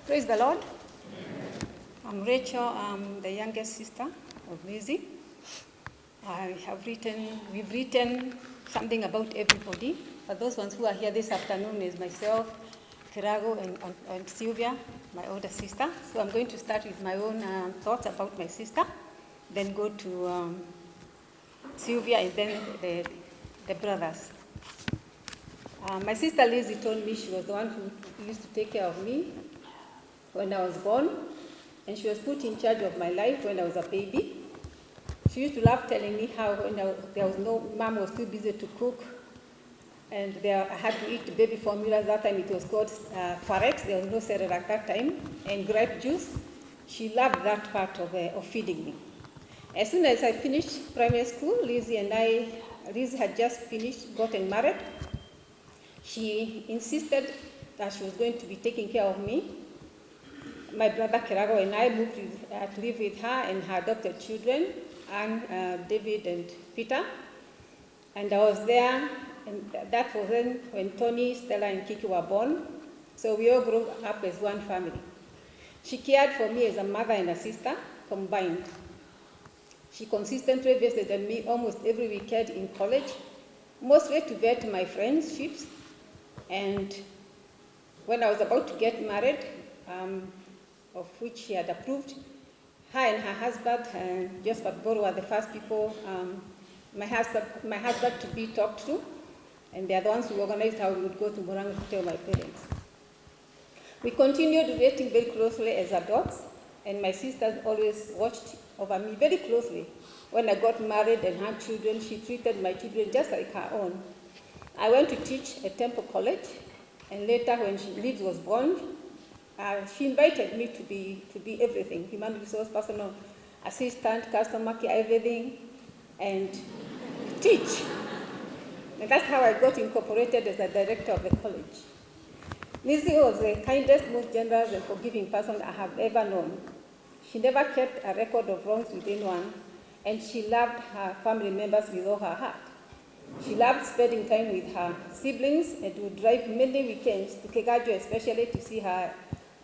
Praise the Lord. I'm Rachel. I'm the youngest sister of Lizzie. We've written something about everybody. But those ones who are here this afternoon is myself, Kirago, and Sylvia, my older sister. So I'm going to start with my own thoughts about my sister, then go to Sylvia, and then the brothers. My sister Lizzie told me she was the one who used to take care of me when I was born, and she was put in charge of my life when I was a baby. She used to love telling me how when mom was too busy to cook, and I had to eat baby formula. That time it was called Farex. There was no cereal at that time, and grape juice. She loved that part of feeding me. As soon as I finished primary school, Lizzie had just gotten married. She insisted that she was going to be taking care of me. My brother Kirago and I moved to live with her and her adopted children, Anne, David, and Peter. And I was there, and that was when Tony, Stella, and Kiki were born. So we all grew up as one family. She cared for me as a mother and a sister combined. She consistently visited me almost every weekend in college, mostly to vet my friendships. And when I was about to get married, of which she had approved, her and her husband, Joseph Boro, were the first people, my husband to be talked to, and they are the ones who organized how we would go to Muranga to tell my parents. We continued relating very closely as adults, and my sisters always watched over me very closely. When I got married and had children, she treated my children just like her own. I went to teach at Temple College, and later when Liz was born, she invited me to be everything: human resource, personal assistant, customer care, everything, and teach. And that's how I got incorporated as the director of the college. Lizzie was the kindest, most generous, and forgiving person I have ever known. She never kept a record of wrongs with anyone, and she loved her family members with all her heart. She loved spending time with her siblings and would drive many weekends to Kegajo, especially to see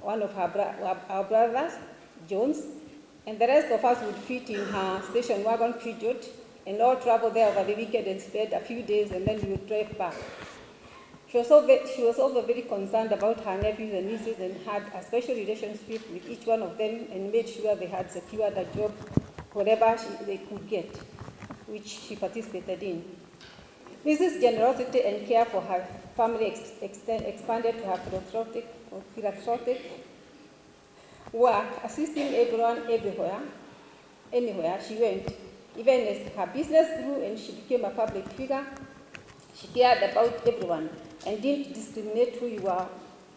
one of our brothers, Jones, and the rest of us would fit in her station wagon Peugeot and all travel there over the weekend and spend a few days, and then we would drive back. She was also very concerned about her nephews and nieces and had a special relationship with each one of them and made sure they had secured a job, whatever they could get, which she participated in. Mrs. generosity and care for her family expanded to her philanthropic work, assisting everyone everywhere, anywhere she went. Even as her business grew and she became a public figure, she cared about everyone and didn't discriminate who you were,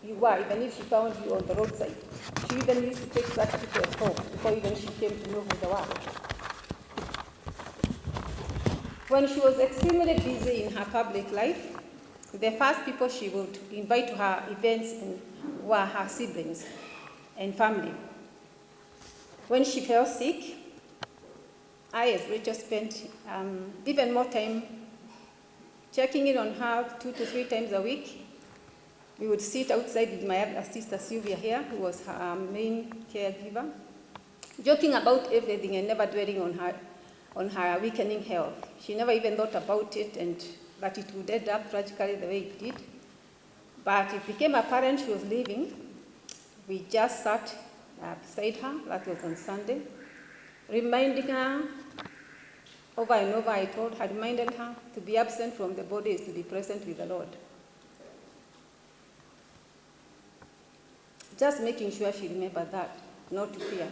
even if she found you on the roadside. She even used to take such people at home before even she came to know who they were. When she was extremely busy in her public life, the first people she would invite to her events were her siblings and family. When she fell sick, I, as Rachel, spent even more time checking in on her 2 to 3 times a week. We would sit outside with my other sister Sylvia here, who was her main caregiver, joking about everything and never dwelling on her weakening health. She never even thought about it and that it would end up tragically the way it did. But it became apparent she was leaving. We just sat beside her, that was on Sunday, reminding her over and over. I reminded her to be absent from the body is to be present with the Lord. Just making sure she remembered that, not to fear.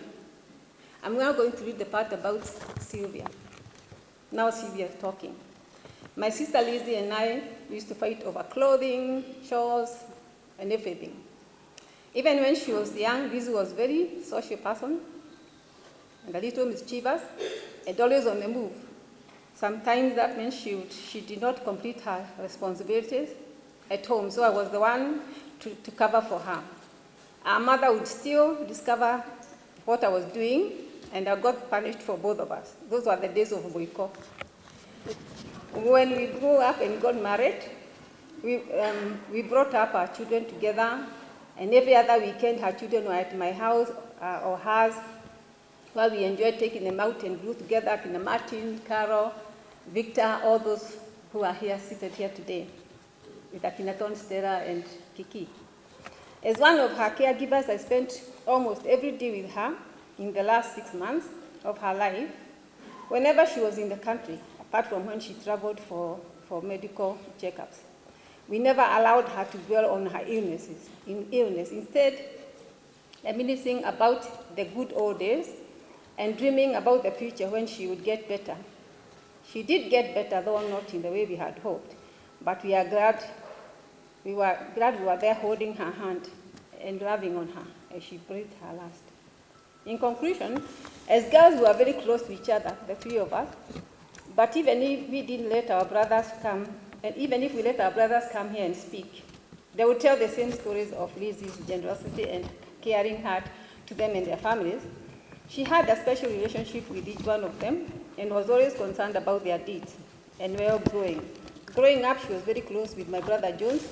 I'm now going to read the part about Sylvia. Now Sylvia is talking. My sister Lizzie and I used to fight over clothing, chores, and everything. Even when she was young, Lizzie was a very social person and a little mischievous and always on the move. Sometimes that meant she did not complete her responsibilities at home, so I was the one to cover for her. Our mother would still discover what I was doing, and I got punished for both of us. Those were the days of Boyko. When we grew up and got married, we brought up our children together And every other weekend, her children were at my house or hers, where we enjoyed taking them out and grew together, Kina Martin, Carol, Victor, all those who are here, seated here today, with Akinaton, Stella, and Kiki. As one of her caregivers, I spent almost every day with her in the last 6 months of her life, whenever she was in the country, apart from when she traveled for medical checkups. We never allowed her to dwell on her illness. Instead, reminiscing about the good old days and dreaming about the future when she would get better. She did get better, though not in the way we had hoped, but we were glad we were there holding her hand and loving on her as she breathed her last. In conclusion, as girls, we were very close to each other, the three of us, but even if we didn't let our brothers come, and even if we let our brothers come here and speak, they would tell the same stories of Liz's generosity and caring heart to them and their families. She had a special relationship with each one of them and was always concerned about their deeds and well-growing. Growing up, she was very close with my brother Jones,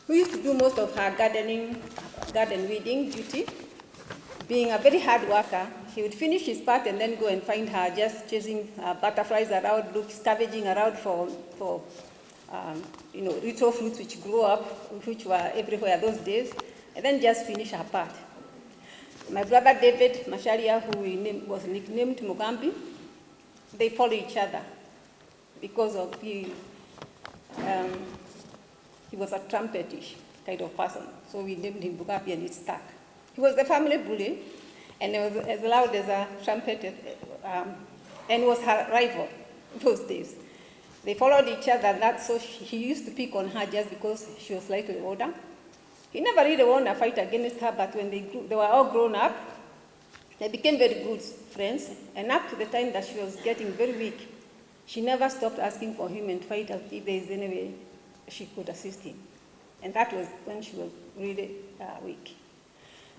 who used to do most of her garden weeding duty. Being a very hard worker, he would finish his part and then go and find her just chasing butterflies around, scavenging around for little fruits which grew up, which were everywhere those days, and then just finish her part. My brother David Masharia, who was nicknamed Mugambi, they follow each other because of he was a trumpetish kind of person, so we named him Mugambi and it stuck. He was the family bully, and he was as loud as a trumpet, and was her rival those days. They followed each other, so he used to pick on her just because she was slightly older. He never really won a fight against her, but when they were all grown up, they became very good friends, and up to the time that she was getting very weak, she never stopped asking for him and fight out if there is any way she could assist him. And that was when she was really weak.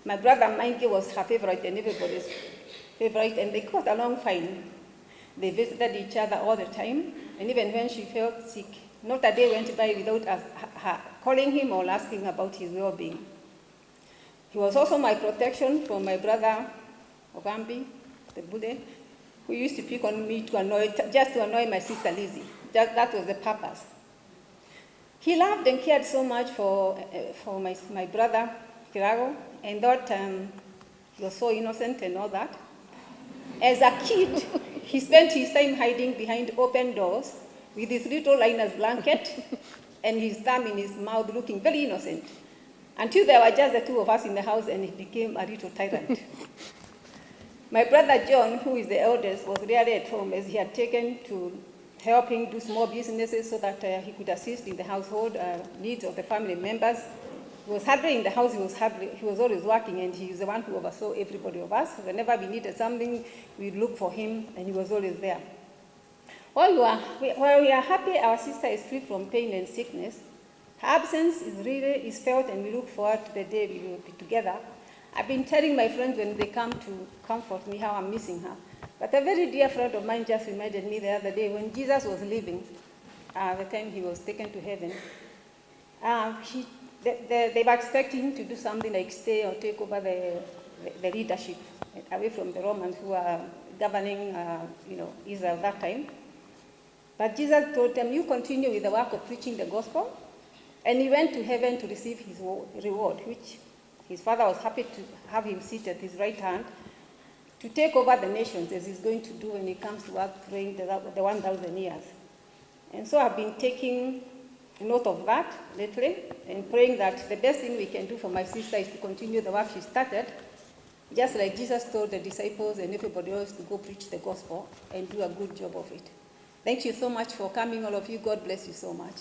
My brother Mikey was her favorite and everybody's favorite, and they got along fine. They visited each other all the time, and even when she felt sick, not a day went by without her calling him or asking about his well-being. He was also my protection from my brother Ogambi, the bully, who used to pick on me just to annoy my sister Lizzie. That was the purpose. He loved and cared so much for my brother Kirago, and thought he was so innocent and all that. As a kid, he spent his time hiding behind open doors with his little liner's blanket and his thumb in his mouth, looking very innocent, until there were just the two of us in the house and he became a little tyrant. My brother John, who is the eldest, was rarely at home as he had taken to helping do small businesses so that he could assist in the household needs of the family members. He was hardly in the house, he was always working, and he was the one who oversaw everybody of us. Whenever we needed something, we'd look for him, and he was always there. While we are happy our sister is free from pain and sickness, her absence is felt, and we look forward to the day we will be together. I've been telling my friends when they come to comfort me how I'm missing her. But a very dear friend of mine just reminded me the other day when Jesus was leaving, the time he was taken to heaven, they were expecting him to do something like stay or take over the leadership away from the Romans who were governing Israel that time. But Jesus told them, you continue with the work of preaching the gospel. And he went to heaven to receive his reward, which his father was happy to have him sit at his right hand to take over the nations, as he's going to do when he comes to work praying the 1,000 years. And so I've been taking note of that lately and praying that the best thing we can do for my sister is to continue the work she started, just like Jesus told the disciples and everybody else to go preach the gospel and do a good job of it. Thank you so much for coming, all of you. God bless you so much.